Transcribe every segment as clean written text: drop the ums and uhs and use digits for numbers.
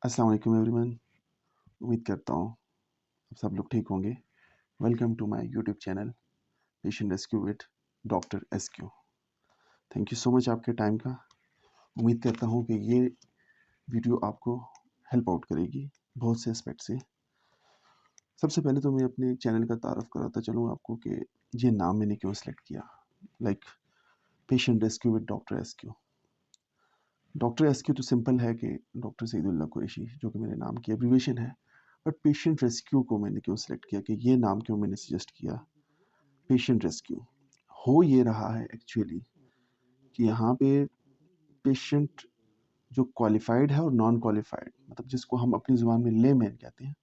अस्सलाम वालेकुम एवरीवन। उम्मीद करता हूँ आप सब लोग ठीक होंगे। Welcome to my YouTube channel patient rescue with doctor SQ. Thank you so much आपके टाइम का। उम्मीद करता हूँ कि ये वीडियो आपको हेल्प आउट करेगी बहुत से एस्पेक्ट से। सबसे पहले तो मैं अपने चैनल का तारुफ कराता चलूँ आपको कि ये नाम मैंने क्यों सेलेक्ट किया, like patient rescue with doctor SQ. Doctor SQ तो सिंपल है कि डॉक्टर सईदुल्लाह कुरैशी, जो कि मेरे नाम की एब्रीवेशन है। बट पेशेंट रेस्क्यू को मैंने क्यों सिलेक्ट किया, कि ये नाम क्यों मैंने सजेस्ट किया पेशेंट रेस्क्यू। हो ये रहा है एक्चुअली कि यहाँ पे पेशेंट जो क्वालिफाइड है और नॉन क्वालिफाइड, मतलब जिसको हम अपनी ज़ुबान में लेमैन कहते हैं,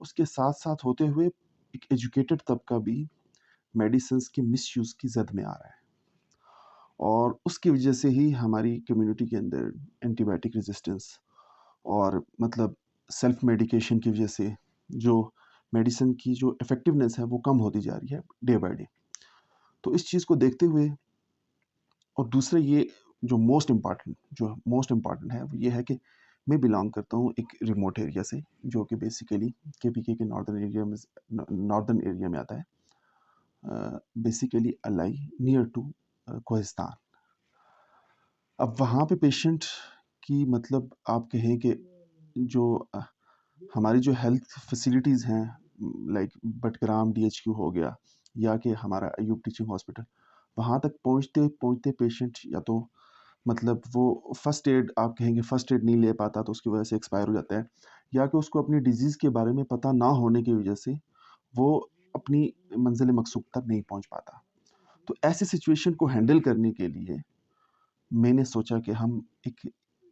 उसके साथ साथ होते हुए एक एजुकेटेड तबका भी मेडिसिन्स के मिसयूज़ की जद में आ रहा है। और उसकी वजह से ही हमारी कम्युनिटी के अंदर एंटीबायोटिक रेजिस्टेंस और मतलब सेल्फ मेडिकेशन की वजह से जो मेडिसिन की जो इफ़ेक्टिवनेस है वो कम होती जा रही है डे बाय डे। तो इस चीज़ को देखते हुए, और दूसरा ये जो मोस्ट इम्पॉर्टेंट है वो ये है कि मैं बिलोंग करता हूँ एक रिमोट एरिया से, जो कि बेसिकली केपीके के नॉर्दर्न एरिया में आता है, basically Allai near to Kohistan. अब वहाँ पे पेशेंट की मतलब आप कहें कि जो हमारी जो हेल्थ फैसिलिटीज़ हैं, लाइक बटग्राम डीएचक्यू हो गया या कि हमारा अयूब टीचिंग हॉस्पिटल, वहाँ तक पहुँचते पहुँचते पेशेंट या तो मतलब वो फर्स्ट एड, आप कहेंगे फर्स्ट एड नहीं ले पाता तो उसकी वजह से एक्सपायर हो जाता है, या कि उसको अपनी डिजीज़ के बारे में पता ना होने की वजह से वो अपनी मंजिल मकसूद तक नहीं पहुँच पाता। तो ऐसी सिचुएशन को हैंडल करने के लिए मैंने सोचा कि हम एक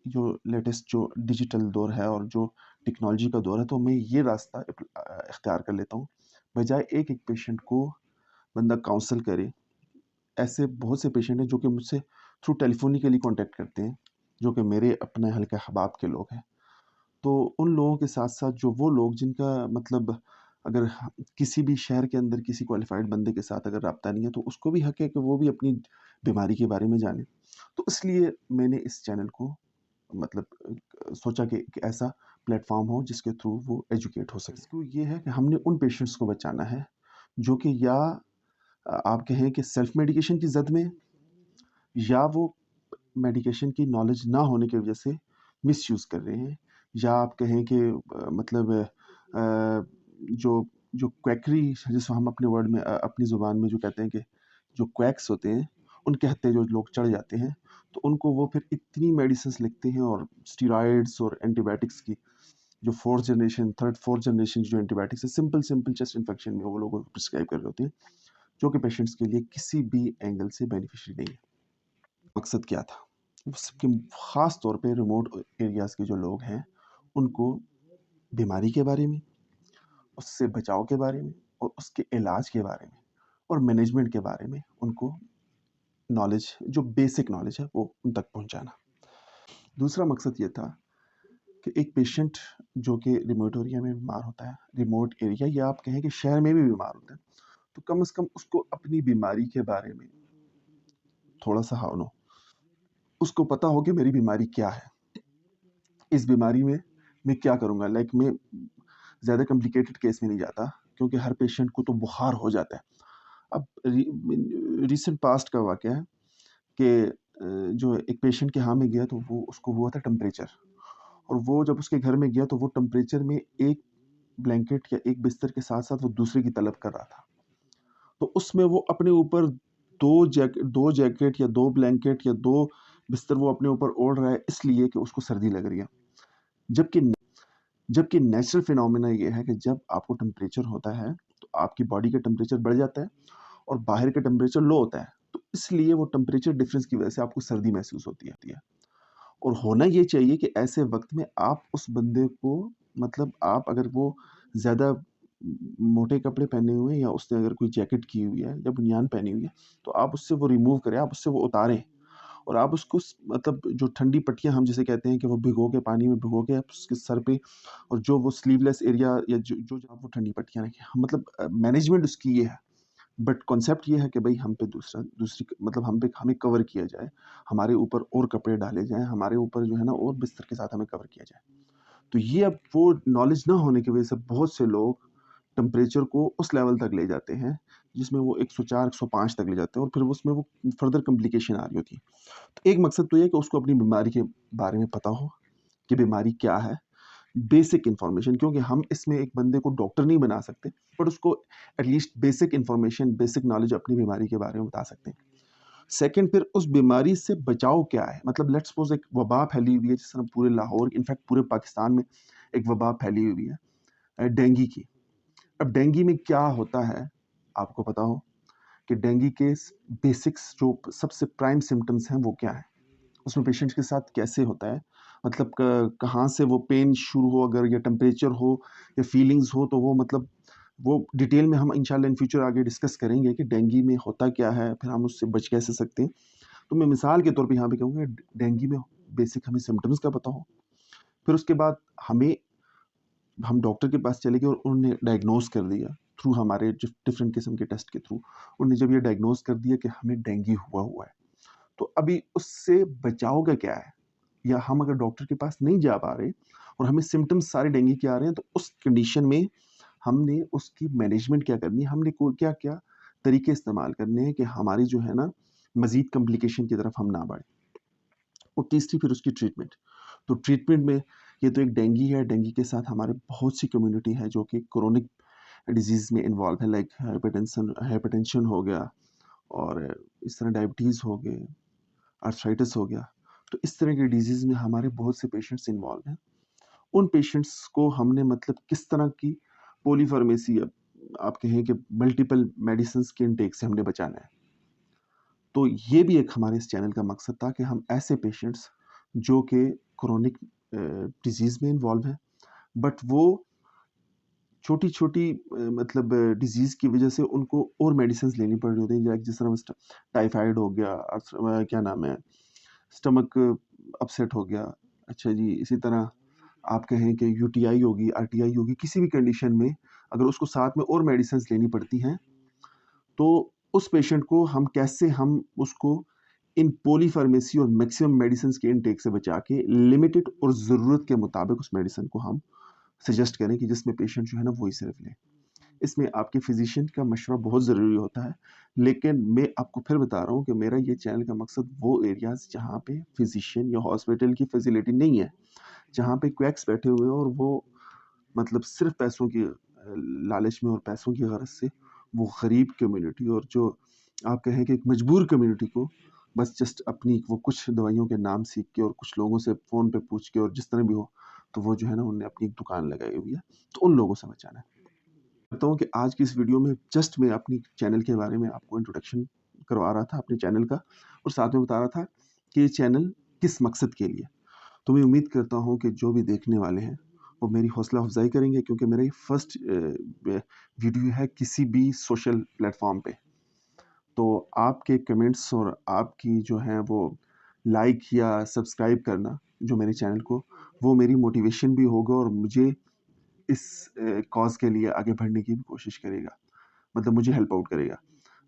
जो लेटेस्ट जो डिजिटल दौर है और जो टेक्नोलॉजी का दौर है, तो मैं ये रास्ता इख्तियार कर लेता हूँ। बजाय एक-एक पेशेंट को बंदा काउंसल करे, ऐसे बहुत से पेशेंट हैं जो कि मुझसे थ्रू टेलीफ़ोनिकली कॉन्टैक्ट करते हैं, जो कि मेरे अपने हल्के अहबाब के लोग हैं। तो उन लोगों के साथ-साथ जो वो लोग जिनका मतलब अगर किसी भी शहर के अंदर किसी क्वालिफ़ाइड बंदे के साथ अगर राब्ता नहीं है, तो उसको भी हक है कि वो भी अपनी बीमारी के बारे में जाने। तो इसलिए मैंने इस चैनल को मतलब सोचा कि एक ऐसा प्लेटफ़ॉर्म हो जिसके थ्रू वो एजुकेट हो सके। इसको ये है कि हमने उन पेशेंट्स को बचाना है जो कि या आप कहें कि सेल्फ मेडिकेशन की ज़द में, या वो मेडिकेशन की नॉलेज ना होने की वजह से मिसयूज़ कर रहे हैं, या आप कहें कि मतलब जो जो क्वैकरी जिसको हम अपने वर्ड में अपनी ज़ुबान में जो कहते हैं कि जो क्वैक्स होते हैं, उनके हत्थे जो लोग चढ़ जाते हैं, तो उनको वो फिर इतनी मेडिसिन्स लिखते हैं और स्टेरॉइड्स और एंटीबायोटिक्स की जो 4th generation, 3rd, 4th generation की जो एंटीबायोटिक्स है, सिंपल चेस्ट इन्फेक्शन में वो लोग प्रिस्क्राइब कर रहे होते हैं, जो कि पेशेंट्स के लिए किसी भी एंगल से बेनिफिशियल नहीं है। मकसद क्या था? उसके ख़ास तौर पे रिमोट एरियाज़ के जो लोग हैं, उनको बीमारी के बारे में, उससे बचाव के बारे में और उसके इलाज के बारे में और मैनेजमेंट के बारे में उनको नॉलेज, जो बेसिक नॉलेज है, वो उन तक पहुँचाना। दूसरा मकसद ये था कि एक पेशेंट जो कि रिमोट एरिया में बीमार होता है, रिमोट एरिया या आप कहें कि शहर में भी बीमार होता है, तो कम से कम उसको अपनी बीमारी के बारे में थोड़ा-सा उसको पता हो कि मेरी बीमारी क्या है? इस बीमारी में मैं क्या करूँगा? लाइक मैं ज़्यादा कॉम्प्लिकेटेड केस में नहीं जाता, क्योंकि हर पेशेंट को तो बुखार हो जाता है। अब रिसेंट पास्ट का वाक़या है कि जो एक पेशेंट के यहाँ मैं गया, तो वो उसको हुआ था टेम्परेचर, और वो जब उसके घर में गया तो वो टेम्परेचर में एक ब्लैंकेट या एक बिस्तर के साथ-साथ वो दूसरे की तलब कर रहा था। तो उसमें वो अपने ऊपर 2 जैकेट या 2 ब्लैंकेट या 2 बिस्तर वो अपने ऊपर ओढ़ रहा है, इसलिए कि उसको सर्दी लग रही है। जबकि जबकि नेचुरल फिनोमेना ये है कि जब आपको टेम्परेचर होता है, तो आपकी बॉडी का टेम्परेचर बढ़ जाता है और बाहर का टेम्परेचर लो होता है। तो इसलिए वो टेम्परेचर डिफरेंस की वजह से आपको सर्दी महसूस होती है। और होना ये चाहिए कि ऐसे वक़्त में आप उस बंदे को, मतलब आप अगर वो ज़्यादा मोटे कपड़े पहने हुए हैं या उसने अगर कोई जैकेट की हुई है या बनियान पहनी हुई है, तो आप उससे वो रिमूव करें, आप उससे वो उतारें, और आप उसको मतलब जो ठंडी पट्टियाँ हम जिसे कहते हैं कि वो भिगो के, पानी में भिगो के आप उसके सर पे, और जो वो स्लीवलेस एरिया या जो आप वो ठंडी पट्टियाँ रखें, मतलब मैनेजमेंट उसकी ये है। बट कॉन्सेप्ट ये है कि भाई हम पे दूसरी मतलब हमें कवर किया जाए, हमारे ऊपर और कपड़े डाले जाएँ, हमारे ऊपर जो है ना और बिस्तर के साथ हमें कवर किया जाए। तो ये अब वो नॉलेज ना होने की वजह से बहुत से लोग टेम्परेचर को उस लेवल तक ले जाते हैं जिसमें वो 104 105 तक ले जाते हैं और फिर उसमें वो फर्दर कॉम्प्लिकेशन आ रही होती है। तो एक मकसद तो ये है कि उसको अपनी बीमारी के बारे में पता हो कि बीमारी क्या है, बेसिक इन्फॉर्मेशन, क्योंकि हम इसमें एक बंदे को डॉक्टर नहीं बना सकते, बट उसको at least basic information, basic knowledge अपनी बीमारी के बारे में बता सकते हैं। सेकंड, फिर उस बीमारी से बचाव क्या है, मतलब लेट्स सपोज एक वबा फैली हुई है, जिस तरह पूरे लाहौर, इनफैक्ट पूरे पाकिस्तान में एक वबा फैली हुई है डेंगू की। अब डेंगू में क्या होता है, आपको पता हो कि डेंगू के बेसिक्स जो सबसे प्राइम सिम्टम्स हैं वो क्या है, उसमें पेशेंट के साथ कैसे होता है, मतलब कहाँ से वो पेन शुरू हो, अगर या टेम्परेचर हो या फीलिंग्स हो, तो वो मतलब वो डिटेल में हम इंशाल्लाह इन फ्यूचर आगे डिस्कस करेंगे कि डेंगू में होता क्या है, फिर हम उससे बच कैसे सकते हैं। तो मैं मिसाल के तौर पे यहाँ पे कहूँगा डेंगू में बेसिक हमें सिम्टम्स का पता हो, फिर उसके बाद हम डॉक्टर के पास चले गए और उन्होंने डायग्नोज कर दिया थ्रू हमारे जो डिफरेंट किस्म के टेस्ट के थ्रू, उन्होंने जब ये डायग्नोज कर दिया कि हमें डेंगू हुआ है, तो अभी उससे बचाव का क्या है, या हम अगर डॉक्टर के पास नहीं जा पा रहे और हमें सिम्टम्स सारे डेंगू के आ रहे हैं, तो उस कंडीशन में हमने उसकी मैनेजमेंट क्या करनी है, हमने को क्या क्या तरीके इस्तेमाल करने हैं कि हमारी जो है ना मजीद कॉम्प्लिकेशन की तरफ हम ना बढ़े। और तीसरी फिर उसकी ट्रीटमेंट। तो ट्रीटमेंट में ये तो एक डेंगू है, डेंगू के साथ हमारे बहुत सी कम्युनिटी है जो कि क्रोनिक डिजीज़ में इन्वॉल्व है, लाइक हाइपरटेंशन हो गया, और इस तरह डायबिटीज़ हो गए, आर्थराइटिस हो गया। तो इस तरह के डिजीज़ में हमारे बहुत से पेशेंट्स इन्वॉल्व हैं। उन पेशेंट्स को हमने मतलब किस तरह की पॉलीफार्मेसी, आप कहें कि मल्टीपल मेडिसिन्स के इनटेक से हमने बचाना है। तो ये भी एक हमारे इस चैनल का मकसद था कि हम ऐसे पेशेंट्स जो कि क्रोनिक डिजीज़ में इन्वॉल्व हैं, बट वो छोटी-छोटी मतलब डिजीज़ की वजह से उनको और मेडिसिन्स लेनी पड़ रही होती हैं, लाइक जिस तरह टाइफाइड हो गया, क्या नाम है, स्टमक अपसेट हो गया। अच्छा जी, इसी तरह आप कहें कि यूटीआई होगी, आरटीआई होगी, किसी भी कंडीशन में अगर उसको साथ में और मेडिसिन्स लेनी पड़ती हैं, तो उस पेशेंट को हम उसको इन पॉलीफार्मेसी और मैक्सिमम मेडिसिन्स के इनटेक से बचा के लिमिटेड और ज़रूरत के मुताबिक उस मेडिसिन को हम सजेस्ट करें कि जिसमें पेशेंट जो है ना वही सिर्फ ले। इसमें आपके फिजिशियन का मशवरा बहुत ज़रूरी होता है, लेकिन मैं आपको फिर बता रहा हूँ कि मेरा ये चैनल का मकसद वो एरियाज़ जहाँ पे फिजिशियन या हॉस्पिटल की फैसिलिटी नहीं है, जहाँ पे क्वैक्स बैठे हुए हैं और वो मतलब सिर्फ पैसों की लालच में और पैसों की गरज से वो गरीब कम्युनिटी और जो आप कहें कि एक मजबूर कम्युनिटी को बस जस्ट अपनी वो कुछ दवाइयों के नाम सीख के और कुछ लोगों से फ़ोन पे पूछ के और जिस तरह भी हो, तो वो जो है ना उन्होंने अपनी एक दुकान लगाई हुई है, तो उन लोगों से बचाना है। करता हूँ कि आज की इस वीडियो में जस्ट मैं अपनी चैनल के बारे में आपको इंट्रोडक्शन करवा रहा था अपने चैनल का, और साथ में बता रहा था कि ये चैनल किस मकसद के लिए। तो मैं उम्मीद करता हूँ कि जो भी देखने वाले हैं वो मेरी हौसला अफजाई करेंगे, क्योंकि मेरा ये फर्स्ट वीडियो है किसी भी सोशल प्लेटफॉर्म पे। तो आपके कमेंट्स और आपकी जो है वो लाइक या सब्सक्राइब करना जो मेरे चैनल को, वो मेरी मोटिवेशन भी होगा और मुझे इस कॉज़ के लिए आगे बढ़ने की भी कोशिश करेगा, मतलब मुझे हेल्प आउट करेगा।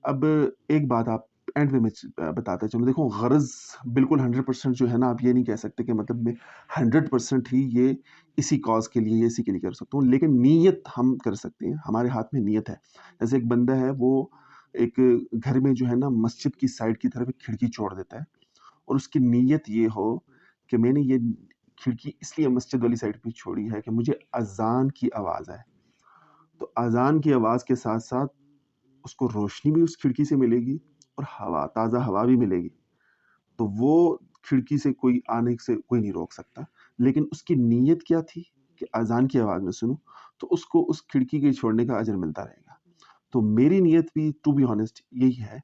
अब एक बात आप एंड में मैं बताता चलूँ, देखो ग़रज़ बिल्कुल 100% जो है ना, आप ये नहीं कह सकते कि मतलब मैं 100% ही ये इसी कॉज़ के लिए या इसी के लिए कर सकता हूँ, लेकिन नीयत हम कर सकते हैं, हमारे हाथ में नीयत है। जैसे एक बंदा है, वो एक घर में जो है ना मस्जिद की साइड की तरफ एक खिड़की छोड़ देता है, और उसकी नीयत ये हो कि मैंने ये खिड़की इसलिए मस्जिद वाली साइड पे छोड़ी है कि मुझे अज़ान की आवाज़ आए। तो अज़ान की आवाज़ के साथ-साथ उसको रोशनी भी उस खिड़की से मिलेगी और हवा, ताज़ा हवा भी मिलेगी। तो वो खिड़की से कोई आने से कोई नहीं रोक सकता। लेकिन उसकी नीयत क्या थी कि अज़ान की आवाज़ मैं सुनूँ, तो उसको उस खिड़की के छोड़ने का अजर मिलता रहेगा। तो मेरी नीयत भी टू बी ऑनेस्ट यही है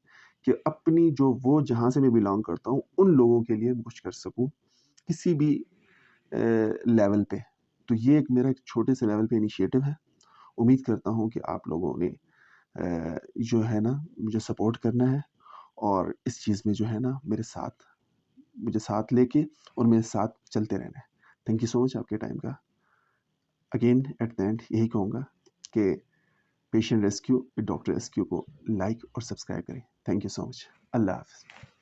कि अपनी जो वो जहाँ से मैं बिलॉन्ग करता हूँ, उन लोगों के लिए कुछ कर सकूँ, किसी भी लेवल पे। तो ये एक मेरा एक छोटे से लेवल पे इनिशिएटिव है। उम्मीद करता हूँ कि आप लोगों ने जो है ना मुझे सपोर्ट करना है, और इस चीज़ में जो है ना मुझे साथ लेके और मेरे साथ चलते रहना है। थैंक यू सो मच आपके टाइम का। अगेन एट द एंड यही कहूँगा कि पेशेंट रेस्क्यू, डॉक्टर रेस्क्यू को लाइक और सब्सक्राइब करें। Thank you so much. अल्लाह हाफ़िज़।